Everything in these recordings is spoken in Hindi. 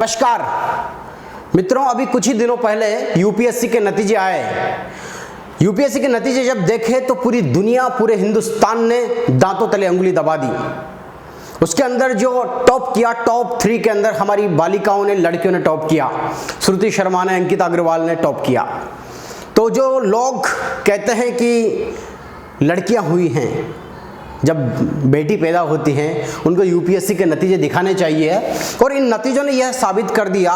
नमस्कार मित्रों, अभी कुछ ही दिनों पहले यूपीएससी के नतीजे आए। यूपीएससी के नतीजे जब देखे तो पूरी दुनिया, पूरे हिंदुस्तान ने दांतों तले अंगुली दबा दी। उसके अंदर जो टॉप किया, टॉप 3 के अंदर हमारी बालिकाओं ने, लड़कियों ने टॉप किया। श्रुति शर्मा ने, अंकिता अग्रवाल ने टॉप किया। तो जो लोग कहते हैं कि लड़कियां हुई हैं, जब बेटी पैदा होती हैं उनको यूपीएससी के नतीजे दिखाने चाहिए। और इन नतीजों ने यह साबित कर दिया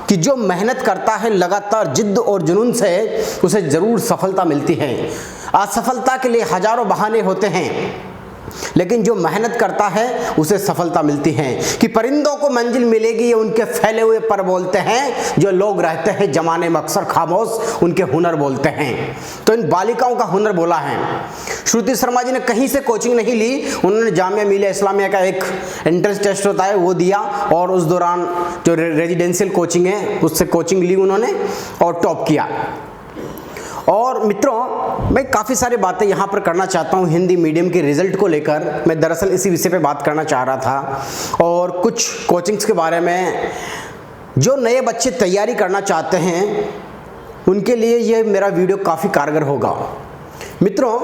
कि जो मेहनत करता है लगातार जिद्द और जुनून से, उसे ज़रूर सफलता मिलती है। असफलता के लिए हजारों बहाने होते हैं, लेकिन जो मेहनत करता है उसे सफलता मिलती है। कि परिंदों को मंजिल मिलेगी ये उनके फैले हुए पर बोलते हैं, जो लोग रहते हैं जमाने में अक्सर खामोश उनके हुनर बोलते हैं। तो इन बालिकाओं का हुनर बोला है। श्रुति शर्मा जी ने कहीं से कोचिंग नहीं ली, उन्होंने जामिया मिलिया इस्लामिया का एक एंट्रेंस टेस्ट होता है वो दिया, और उस दौरान जो रेजिडेंशियल कोचिंग है उससे कोचिंग ली उन्होंने और टॉप किया। और मित्रों, मैं काफ़ी सारी बातें यहाँ पर करना चाहता हूँ हिंदी मीडियम के रिज़ल्ट को लेकर। मैं दरअसल इसी विषय पे बात करना चाह रहा था, और कुछ कोचिंग्स के बारे में जो नए बच्चे तैयारी करना चाहते हैं उनके लिए ये मेरा वीडियो काफ़ी कारगर होगा। मित्रों,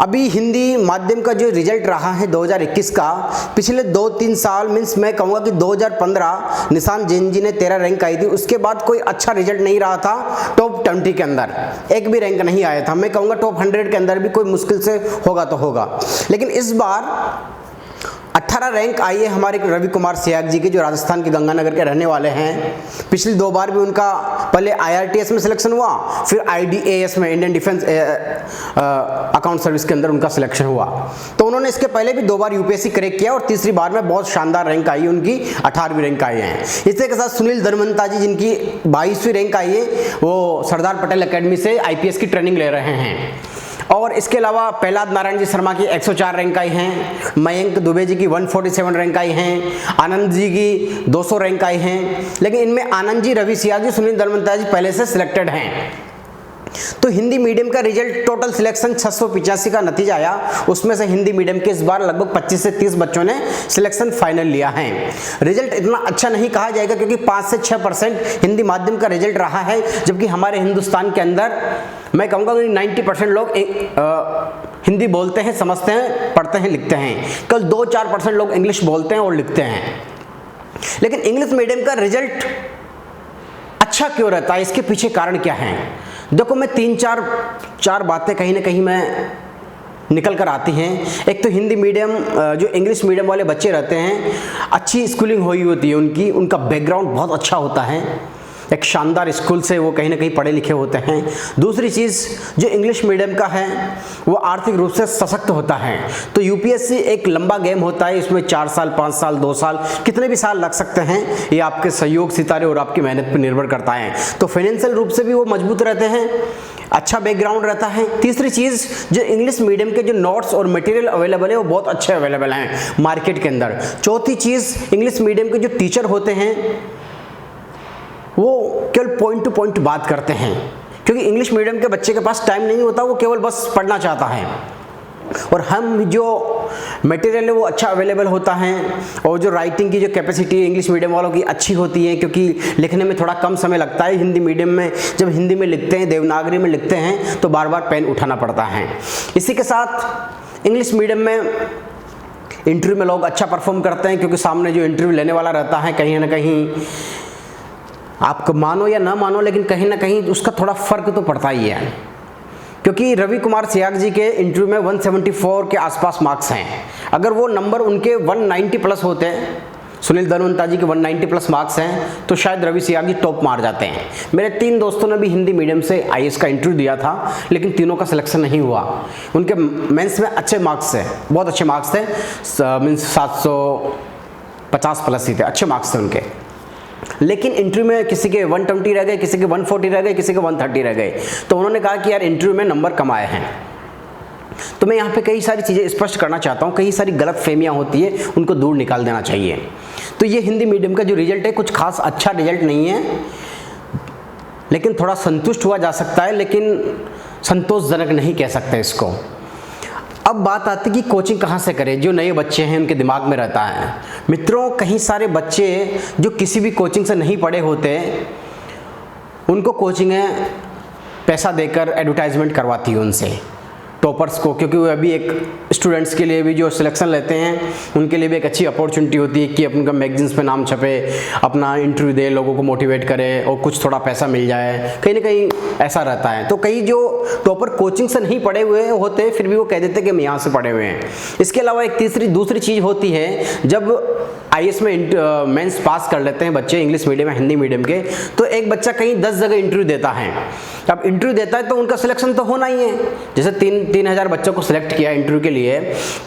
अभी हिंदी माध्यम का जो रिजल्ट रहा है 2021 का, पिछले 2-3 साल मीन्स मैं कहूँगा कि 2015 निशान जैन जी ने 13 रैंक आई थी, उसके बाद कोई अच्छा रिजल्ट नहीं रहा था। टॉप 20 के अंदर एक भी रैंक नहीं आया था। मैं कहूँगा टॉप 100 के अंदर भी कोई मुश्किल से होगा तो होगा। लेकिन इस बार 18 रैंक आई है हमारे रवि कुमार सियाग जी के, जो राजस्थान के गंगानगर के रहने वाले हैं। पिछली 2 बार भी उनका पहले IRTS में सिलेक्शन हुआ, फिर IDAS में, इंडियन डिफेंस अकाउंट सर्विस के अंदर उनका सिलेक्शन हुआ। तो उन्होंने इसके पहले भी 2 बार यूपीएससी क्रैक किया, और तीसरी बार में बहुत शानदार रैंक आई उनकी, 18वीं रैंक आई है। इसी के साथ सुनील धर्मंता जी, जिनकी 22वीं रैंक आई है, वो सरदार पटेल अकेडमी से IPS की ट्रेनिंग ले रहे हैं। और इसके अलावा प्रहलाद नारायण जी शर्मा की 104 रैंक आई हैं, मयंक दुबे जी की 147 रैंक आई हैं, आनंद जी की 200 रैंक आई हैं। लेकिन इनमें आनंद जी, रवि सियाग जी, सुनील धर्मंता जी पहले से सिलेक्टेड हैं। तो हिंदी मीडियम का रिजल्ट, टोटल सिलेक्शन 685 का नतीजा आया। उसमें से हिंदी मीडियम के इस बार लगभग 25 से 30 बच्चों ने सिलेक्शन फाइनल लिया है। रिजल्ट इतना अच्छा नहीं कहा जाएगा, क्योंकि 5 से 6% हिंदी माध्यम का रिजल्ट रहा है, जबकि हमारे हिंदुस्तान के अंदर मैं कहूँगा कि 90% लोग हिंदी बोलते हैं, समझते हैं, पढ़ते हैं, लिखते हैं। कल 2-4% लोग इंग्लिश बोलते हैं और लिखते हैं। लेकिन इंग्लिश मीडियम का रिजल्ट अच्छा क्यों रहता है, इसके पीछे कारण क्या है? देखो, मैं 3-4 बातें कहीं ना कहीं मैं निकल कर आती हैं। एक तो हिंदी मीडियम, जो इंग्लिश मीडियम वाले बच्चे रहते हैं, अच्छी स्कूलिंग हुई होती है उनकी, उनका बैकग्राउंड बहुत अच्छा होता है, एक शानदार स्कूल से वो कहीं ना कहीं पढ़े लिखे होते हैं। दूसरी चीज़, जो इंग्लिश मीडियम का है वो आर्थिक रूप से सशक्त होता है। तो यूपीएससी एक लंबा गेम होता है, इसमें 4 साल, 5 साल, 2 साल, कितने भी साल लग सकते हैं। ये आपके सहयोग, सितारे और आपकी मेहनत पर निर्भर करता है। तो फाइनेंशियल रूप से भी वो मजबूत रहते हैं, अच्छा बैकग्राउंड रहता है। तीसरी चीज़, जो इंग्लिश मीडियम के जो नोट्स और मटेरियल अवेलेबल है वो बहुत अच्छे अवेलेबल हैं मार्केट के अंदर। चौथी चीज़, इंग्लिश मीडियम के जो टीचर होते हैं वो केवल पॉइंट टू पॉइंट बात करते हैं, क्योंकि इंग्लिश मीडियम के बच्चे के पास टाइम नहीं होता, वो केवल बस पढ़ना चाहता है। और हम जो मटेरियल है वो अच्छा अवेलेबल होता है, और जो राइटिंग की जो कैपेसिटी इंग्लिश मीडियम वालों की अच्छी होती है, क्योंकि लिखने में थोड़ा कम समय लगता है। हिंदी मीडियम में जब हिंदी में लिखते हैं, देवनागरी में लिखते हैं, तो बार बार पेन उठाना पड़ता है। इसी के साथ इंग्लिश मीडियम में इंटरव्यू में लोग अच्छा परफॉर्म करते हैं, क्योंकि सामने जो इंटरव्यू लेने वाला रहता है, कहीं ना कहीं आप मानो या ना मानो, लेकिन कहीं ना कहीं उसका थोड़ा फर्क तो पड़ता ही है। क्योंकि रवि कुमार सियाग जी के इंटरव्यू में 174 के आसपास मार्क्स हैं। अगर वो नंबर उनके 190 प्लस होते हैं, सुनील धर्मंता जी के 190 प्लस मार्क्स हैं, तो शायद रवि सियाग जी टॉप मार जाते हैं। मेरे 3 दोस्तों ने भी हिंदी मीडियम से IAS का इंटरव्यू दिया था, लेकिन तीनों का सिलेक्शन नहीं हुआ। उनके मेंस में अच्छे मार्क्स थे, बहुत अच्छे मार्क्स थे, मीन्स 750 प्लस ही थे, अच्छे मार्क्स थे उनके। लेकिन इंटरव्यू में किसी के 120 रह गए, किसी के 140 रह गए, किसी के 130 रह गए। तो उन्होंने कहा कि यार इंटरव्यू में नंबर कम आए हैं। तो मैं यहाँ पे कई सारी चीज़ें स्पष्ट करना चाहता हूँ, कई सारी गलत फहमियाँ होती है, उनको दूर निकाल देना चाहिए। तो ये हिंदी मीडियम का जो रिजल्ट है, कुछ खास अच्छा रिजल्ट नहीं है, लेकिन थोड़ा संतुष्ट हुआ जा सकता है, लेकिन संतोषजनक नहीं कह सकते इसको। अब बात आती कि कोचिंग कहाँ से करें, जो नए बच्चे हैं उनके दिमाग में रहता है। मित्रों, कई सारे बच्चे जो किसी भी कोचिंग से नहीं पढ़े होते, उनको कोचिंगें पैसा देकर एडवर्टाइजमेंट करवाती है उनसे, टॉपर्स को, क्योंकि वो अभी एक स्टूडेंट्स के लिए भी जो सिलेक्शन लेते हैं उनके लिए भी एक अच्छी अपॉर्चुनिटी होती है कि उनका मैगजीन्स में नाम छपे, अपना इंटरव्यू दे, लोगों को मोटिवेट करे और कुछ थोड़ा पैसा मिल जाए, कहीं ना कहीं ऐसा रहता है। तो कई जो टॉपर कोचिंग से नहीं पढ़े हुए होते फिर भी वो कह देते कि हम यहाँ से पढ़े हुए हैं। इसके अलावा एक दूसरी चीज़ होती है, जब IAS में मेंस पास कर लेते हैं बच्चे, इंग्लिश मीडियम या हिंदी मीडियम के, तो एक बच्चा कहीं 10 जगह इंटरव्यू देता है। अब इंटरव्यू देता है तो उनका सिलेक्शन तो होना ही है। जैसे 3,000 बच्चों को सिलेक्ट किया इंटरव्यू के लिए,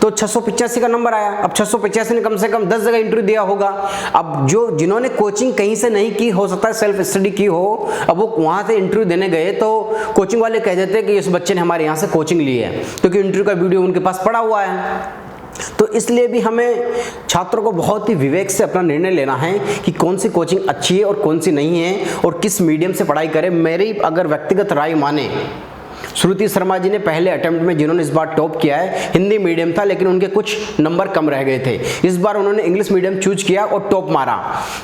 तो 685 का नंबर आया। अब 685 ने कम से कम 10 जगह इंटरव्यू दिया होगा। अब जिन्होंने कोचिंग कहीं से नहीं की, हो सकता है सेल्फ स्टडी की हो, अब वो वहाँ से इंटरव्यू देने गए तो कोचिंग वाले कह देते हैं कि इस बच्चे ने हमारे यहाँ से कोचिंग ली है, क्योंकि इंटरव्यू का वीडियो उनके पास पड़ा हुआ है। तो इसलिए भी हमें छात्रों को बहुत ही विवेक से अपना निर्णय लेना है कि कौन सी कोचिंग अच्छी है और कौन सी नहीं है और किस मीडियम से पढ़ाई करें। मेरी अगर व्यक्तिगत राय माने, श्रुति शर्मा जी ने पहले अटेम्प्ट में जिन्होंने इस बार टॉप किया है, हिंदी मीडियम था लेकिन उनके कुछ नंबर कम रह गए थे। इस बार उन्होंने इंग्लिश मीडियम चूज किया और टॉप मारा।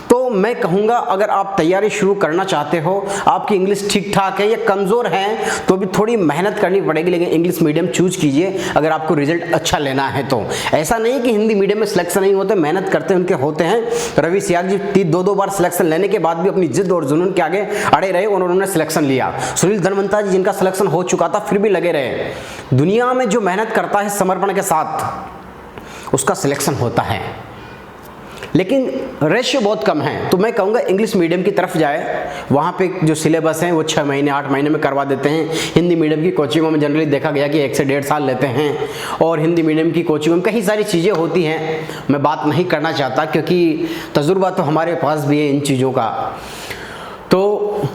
तो मैं कहूँगा अगर आप तैयारी शुरू करना चाहते हो, आपकी इंग्लिश ठीक ठाक है या कमज़ोर है तो भी थोड़ी मेहनत करनी पड़ेगी, लेकिन इंग्लिश मीडियम चूज कीजिए अगर आपको रिजल्ट अच्छा लेना है तो। ऐसा नहीं कि हिंदी मीडियम में सिलेक्शन नहीं होते, मेहनत करते उनके होते हैं। रवि सियाग जी 2 बार सिलेक्शन लेने के बाद भी अपनी जिद और जुनून के आगे अड़े रहे और उन्होंने सिलेक्शन लिया। सुनील धनवंता जी जिनका सिलेक्शन हो चुका था फिर भी लगे रहे। दुनिया में जो मेहनत करता है समर्पण के साथ, उसका सिलेक्शन होता है, लेकिन रेशियो बहुत कम है। तो मैं कहूँगा इंग्लिश मीडियम की तरफ जाए, वहाँ पे जो सिलेबस हैं वो 6 महीने 8 महीने में करवा देते हैं। हिंदी मीडियम की कोचिंगों में जनरली देखा गया कि 1 से 1.5 साल लेते हैं, और हिंदी मीडियम की कोचिंगों में कई सारी चीज़ें होती हैं, मैं बात नहीं करना चाहता क्योंकि तजुर्बा तो हमारे पास भी है इन चीज़ों का। तो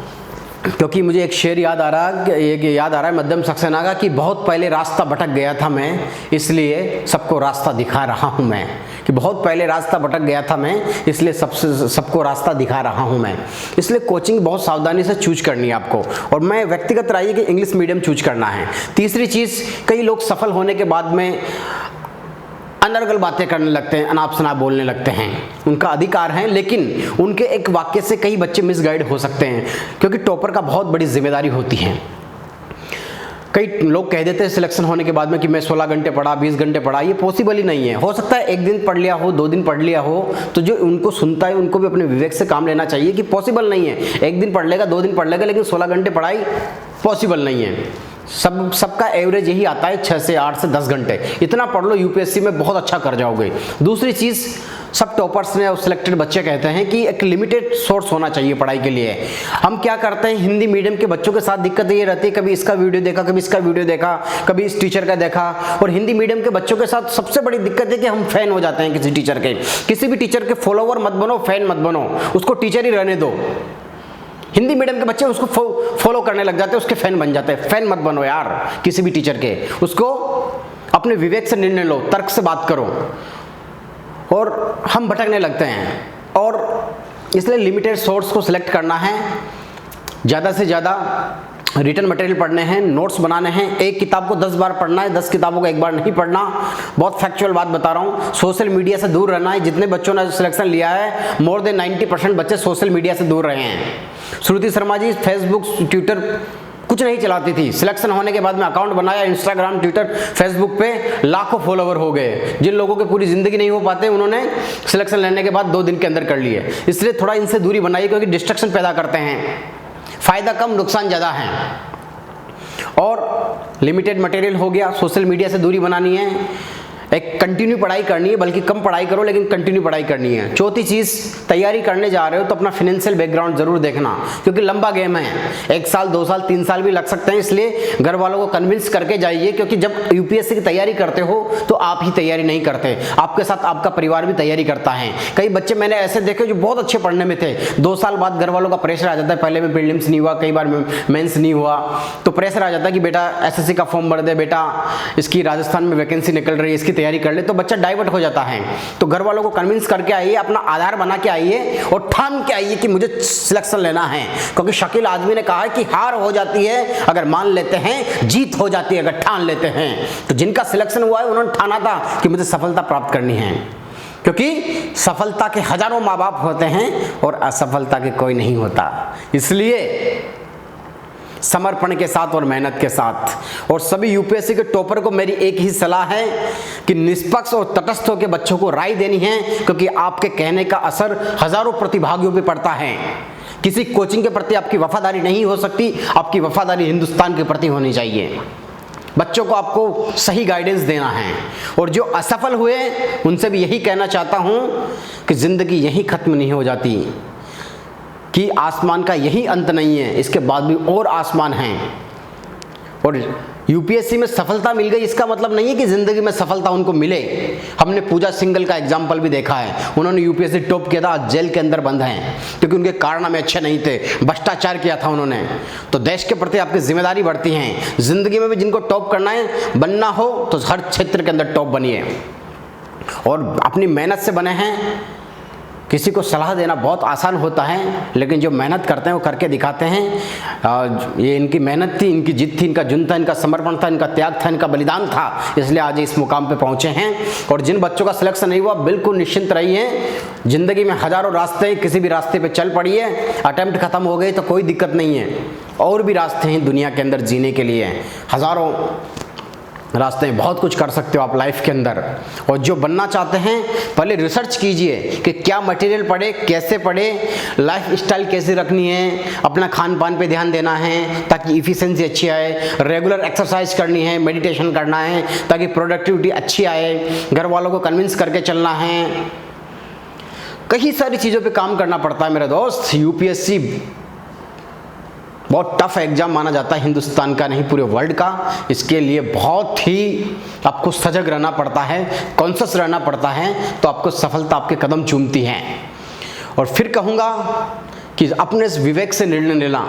क्योंकि मुझे एक शेर याद आ रहा है मध्यम सक्सेना का कि बहुत पहले रास्ता भटक गया था मैं, इसलिए सबको रास्ता दिखा रहा हूँ मैं। कि बहुत पहले रास्ता भटक गया था मैं, इसलिए सबको रास्ता दिखा रहा हूँ मैं। इसलिए कोचिंग बहुत सावधानी से चूज करनी है आपको, और मैं व्यक्तिगत राय है कि इंग्लिश मीडियम चूज करना है। तीसरी चीज़, कई लोग सफल होने के बाद में अनर्गल बातें करने लगते हैं, अनाप शनाप बोलने लगते हैं। उनका अधिकार है, लेकिन उनके एक वाक्य से कई बच्चे मिसगाइड हो सकते हैं, क्योंकि टॉपर का बहुत बड़ी जिम्मेदारी होती है। कई लोग कह देते हैं सिलेक्शन होने के बाद में कि मैं 16 घंटे पढ़ा, 20 घंटे पढ़ा, ये पॉसिबल ही नहीं है। हो सकता है 1 दिन पढ़ लिया हो, 2 दिन पढ़ लिया हो, तो जो उनको सुनता है उनको भी अपने विवेक से काम लेना चाहिए कि पॉसिबल नहीं है। 1 दिन पढ़ लेगा, 2 दिन पढ़ लेगा, लेकिन 16 घंटे पढ़ाई पॉसिबल नहीं है। सबका एवरेज यही आता है 6 से 8 से 10 घंटे। इतना पढ़ लो, यूपीएससी में बहुत अच्छा कर जाओगे। दूसरी चीज़, सब टॉपर्स ने और सिलेक्टेड बच्चे कहते हैं कि एक लिमिटेड सोर्स होना चाहिए पढ़ाई के लिए। हम क्या करते हैं, हिंदी मीडियम के बच्चों के साथ दिक्कत ये रहती है, कभी इसका वीडियो देखा, कभी इसका वीडियो देखा, कभी इस टीचर का देखा। और हिंदी मीडियम के बच्चों के साथ सबसे बड़ी दिक्कत है कि हम फैन हो जाते हैं किसी टीचर के। किसी भी टीचर के फॉलोवर मत बनो, फैन मत बनो, उसको टीचर ही रहने दो। हिंदी मीडियम के बच्चे उसको फॉलो करने लग जाते हैं, उसके फैन बन जाते हैं। फैन मत बनो यार किसी भी टीचर के, उसको अपने विवेक से निर्णय लो, तर्क से बात करो। और हम भटकने लगते हैं, और इसलिए लिमिटेड सोर्स को सिलेक्ट करना है। ज़्यादा से ज़्यादा रिटन मटेरियल पढ़ने हैं, नोट्स बनाने हैं। एक किताब को 10 बार पढ़ना है, 10 किताबों को एक बार नहीं पढ़ना। बहुत फैक्चुअल बात बता रहा हूँ। सोशल मीडिया से दूर रहना है। जितने बच्चों ने सिलेक्शन लिया है, मोर देन 90% बच्चे सोशल मीडिया से दूर रहे हैं। श्रुति शर्मा जी फेसबुक ट्विटर कुछ नहीं चलाती थी, सिलेक्शन होने के बाद में अकाउंट बनाया, इंस्टाग्राम ट्विटर फेसबुक पे लाखों फॉलोवर हो गए। जिन लोगों के पूरी जिंदगी नहीं हो पाते, उन्होंने सिलेक्शन लेने के बाद 2 दिन के अंदर कर लिए। इसलिए थोड़ा इनसे दूरी बनाइए, क्योंकि डिस्ट्रक्शन पैदा करते हैं। फायदा कम, नुकसान ज़्यादा है। और लिमिटेड मटेरियल हो गया, सोशल मीडिया से दूरी बनानी है, एक कंटिन्यू पढ़ाई करनी है, बल्कि कम पढ़ाई करो लेकिन कंटिन्यू पढ़ाई करनी है। चौथी चीज़, तैयारी करने जा रहे हो तो अपना फाइनेंशियल बैकग्राउंड जरूर देखना, क्योंकि लंबा गेम है। 1 साल 2 साल 3 साल भी लग सकते हैं। इसलिए घर वालों को कन्विंस करके जाइए, क्योंकि जब यूपीएससी की तैयारी करते हो तो आप ही तैयारी नहीं करते, आपके साथ आपका परिवार भी तैयारी करता है। कई बच्चे मैंने ऐसे देखे जो बहुत अच्छे पढ़ने में थे, 2 साल बाद घर वालों का प्रेशर आ जाता है। पहले में प्रीलिम्स नहीं हुआ, कई बार मेंस नहीं हुआ, तो प्रेशर आ जाता है कि बेटा एसएससी का फॉर्म भर दे, बेटा इसकी राजस्थान में वैकेंसी निकल रही है, इसकी तैयारी कर ले, तो बच्चा डाइवर्ट हो जाता है। तो घर वालों को कन्विंस करके आइए, अपना आधार बना के आइए और ठान के आइए कि मुझे सिलेक्शन लेना है, क्योंकि शकील आदमी ने कहा है कि हार हो जाती है अगर मान लेते हैं, जीत हो जाती है अगर ठान लेते हैं। तो जिनका सिलेक्शन हुआ है उन्होंने ठाना था कि मुझे सफलता प्राप्त करनी है, क्योंकि सफलता के हजारों माँ बाप होते हैं और असफलता के कोई नहीं होता। इसलिए समर्पण के साथ और मेहनत के साथ, और सभी यूपीएससी के टॉपर को मेरी एक ही सलाह है कि निष्पक्ष और तटस्थ होकर बच्चों को राय देनी है, क्योंकि आपके कहने का असर हजारों प्रतिभागियों पे पड़ता है। किसी कोचिंग के प्रति आपकी वफादारी नहीं हो सकती, आपकी वफादारी हिंदुस्तान के प्रति होनी चाहिए। बच्चों को आपको सही गाइडेंस देना है, और जो असफल हुए उनसे भी यही कहना चाहता हूं कि जिंदगी यहीं खत्म नहीं हो जाती, कि आसमान का यही अंत नहीं है, इसके बाद भी और आसमान हैं। और यूपीएससी में सफलता मिल गई इसका मतलब नहीं है कि जिंदगी में सफलता उनको मिले। हमने पूजा सिंघल का एग्जाम्पल भी देखा है, उन्होंने यूपीएससी टॉप किया था, जेल के अंदर बंद हैं क्योंकि उनके कारनामे अच्छे नहीं थे, भ्रष्टाचार किया था उन्होंने। तो देश के प्रति आपकी जिम्मेदारी बढ़ती है। जिंदगी में भी जिनको टॉप करना है, बनना हो तो हर क्षेत्र के अंदर टॉप बनिए और अपनी मेहनत से बने हैं। किसी को सलाह देना बहुत आसान होता है, लेकिन जो मेहनत करते हैं वो करके दिखाते हैं। ये इनकी मेहनत थी, इनकी जिद थी, इनका जुनून था, इनका समर्पण था, इनका त्याग था, इनका बलिदान था, इसलिए आज इस मुकाम पे पहुंचे हैं। और जिन बच्चों का सिलेक्शन नहीं हुआ, बिल्कुल निश्चिंत रहिए। जिंदगी में हजारों रास्ते, किसी भी रास्ते पे चल पड़िए। अटेम्प्ट खत्म हो गई तो कोई दिक्कत नहीं है, और भी रास्ते हैं दुनिया के अंदर जीने के लिए, हजारों रास्ते हैं, बहुत कुछ कर सकते हो आप लाइफ के अंदर। और जो बनना चाहते हैं पहले रिसर्च कीजिए कि क्या मटेरियल पढ़े, कैसे पढ़े, लाइफ स्टाइल कैसे रखनी है, अपना खान पान पे ध्यान देना है ताकि इफ़िशिएंसी अच्छी आए, रेगुलर एक्सरसाइज करनी है, मेडिटेशन करना है ताकि प्रोडक्टिविटी अच्छी आए, घर वालों को कन्विंस करके चलना है, कई सारी चीज़ों पे काम करना पड़ता है मेरे दोस्त। यूपीएससी बहुत टफ एग्जाम माना जाता है, हिंदुस्तान का नहीं पूरे वर्ल्ड का। इसके लिए बहुत ही आपको सजग रहना पड़ता है, कॉन्शियस रहना पड़ता है, तो आपको सफलता आपके कदम चूमती है। और फिर कहूँगा कि अपने विवेक से निर्णय लेना।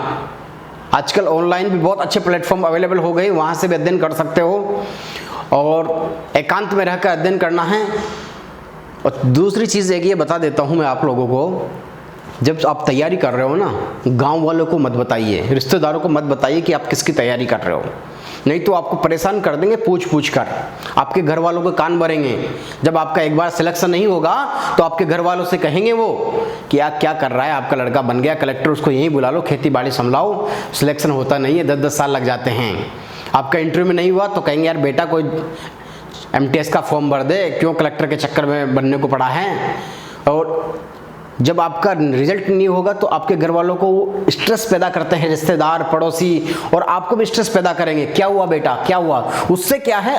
आजकल ऑनलाइन भी बहुत अच्छे प्लेटफॉर्म अवेलेबल हो गए, वहाँ से भी अध्ययन कर सकते हो और एकांत में रहकर अध्ययन करना है। और दूसरी चीज़ एक ये बता देता हूँ मैं आप लोगों को, जब आप तैयारी कर रहे हो ना, गांव वालों को मत बताइए, रिश्तेदारों को मत बताइए कि आप किसकी तैयारी कर रहे हो, नहीं तो आपको परेशान कर देंगे पूछ पूछ कर। आपके घर वालों के कान भरेंगे। जब आपका एक बार सिलेक्शन नहीं होगा तो आपके घर वालों से कहेंगे वो कि यार क्या कर रहा है, आपका लड़का बन गया कलेक्टर, उसको यहीं बुला लो, खेती बाड़ी संभलाओ, सिलेक्शन होता नहीं है, 10-10 साल लग जाते हैं। आपका इंटरव्यू में नहीं हुआ तो कहेंगे यार बेटा कोई MTS का फॉर्म भर दे, क्यों कलेक्टर के चक्कर में बनने को पड़ा है। और जब आपका रिजल्ट नहीं होगा तो आपके घर वालों को स्ट्रेस पैदा करते हैं रिश्तेदार, पड़ोसी, और आपको भी स्ट्रेस पैदा करेंगे, क्या हुआ बेटा, क्या हुआ। उससे क्या है,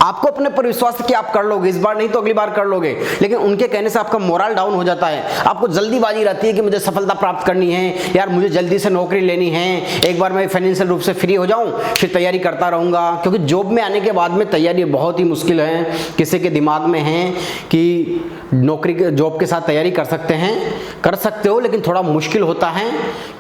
आपको अपने पर विश्वास है कि आप कर लोगे, इस बार नहीं तो अगली बार कर लोगे, लेकिन उनके कहने से आपका मोरल डाउन हो जाता है। आपको जल्दीबाजी रहती है कि मुझे सफलता प्राप्त करनी है, यार मुझे जल्दी से नौकरी लेनी है, एक बार मैं फाइनेंशियल रूप से फ्री हो जाऊं फिर तैयारी करता रहूंगा। क्योंकि जॉब में आने के बाद में तैयारी बहुत ही मुश्किल है। किसी के दिमाग में है कि नौकरी के जॉब के साथ तैयारी कर सकते हो, लेकिन थोड़ा मुश्किल होता है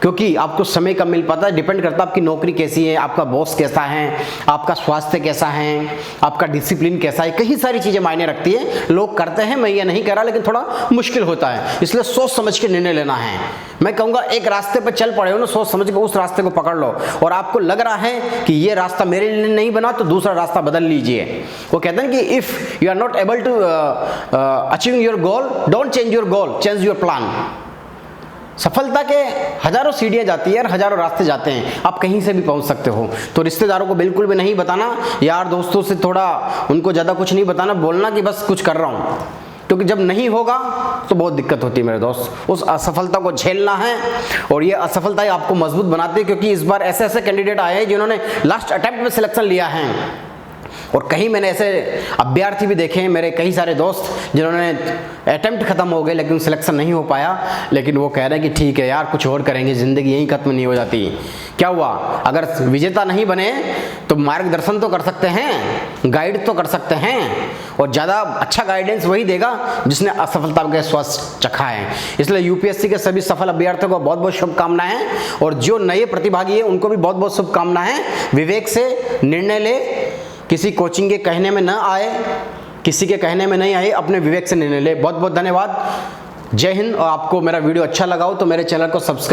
क्योंकि आपको समय कम मिल पाता है। डिपेंड करता है आपकी नौकरी कैसी है, आपका बॉस कैसा है, आपका स्वास्थ्य कैसा है, आपका डिसिप्लिन कैसा है, कई सारी चीजें मायने रखती है। लोग करते हैं, मैं ये नहीं कह रहा, लेकिन थोड़ा मुश्किल होता है, इसलिए सोच समझ के निर्णय लेना है। मैं कहूँगा एक रास्ते पर चल पड़े हो ना, सोच समझ के उस रास्ते को पकड़ लो। और आपको लग रहा है कि ये रास्ता मेरे लिए नहीं बना तो दूसरा रास्ता बदल लीजिए। वो कहते हैं कि if you are not able to achieve your goal, don't change your goal, change your plan. सफलता के हजारों सीढ़ियां जाती है और हजारों रास्ते जाते हैं, आप कहीं से भी पहुंच सकते हो। तो रिश्तेदारों को बिल्कुल भी नहीं बताना, यार दोस्तों से थोड़ा उनको ज़्यादा कुछ नहीं बताना, बोलना कि बस कुछ कर रहा हूँ, क्योंकि जब नहीं होगा तो बहुत दिक्कत होती है मेरे दोस्त। उस असफलता को झेलना है और ये असफलता आपको मजबूत बनाती है, क्योंकि इस बार ऐसे ऐसे कैंडिडेट आए हैं जिन्होंने लास्ट अटेम्प्ट में सिलेक्शन लिया है। और कहीं मैंने ऐसे अभ्यर्थी भी देखे हैं, मेरे कई सारे दोस्त जिन्होंने अटेम्प्ट खत्म हो गए लेकिन सिलेक्शन नहीं हो पाया, लेकिन वो कह रहे हैं कि ठीक है यार कुछ और करेंगे, ज़िंदगी यहीं खत्म नहीं हो जाती। क्या हुआ, अगर विजेता नहीं बने तो मार्गदर्शन तो कर सकते हैं, गाइड तो कर सकते हैं, और ज़्यादा अच्छा गाइडेंस वही देगा जिसने असफलता के स्वाद चखा है। इसलिए यूपीएससी के सभी सफल अभ्यर्थियों को बहुत बहुत शुभकामनाएं, और जो नए प्रतिभागी हैं उनको भी बहुत बहुत शुभकामनाएं। विवेक से निर्णय ले, किसी कोचिंग के कहने में न आए, किसी के कहने में नहीं आए, अपने विवेक से निर्णय ले। बहुत बहुत धन्यवाद। जय हिंद। और आपको मेरा वीडियो अच्छा लगा हो तो मेरे चैनल को सब्सक्राइब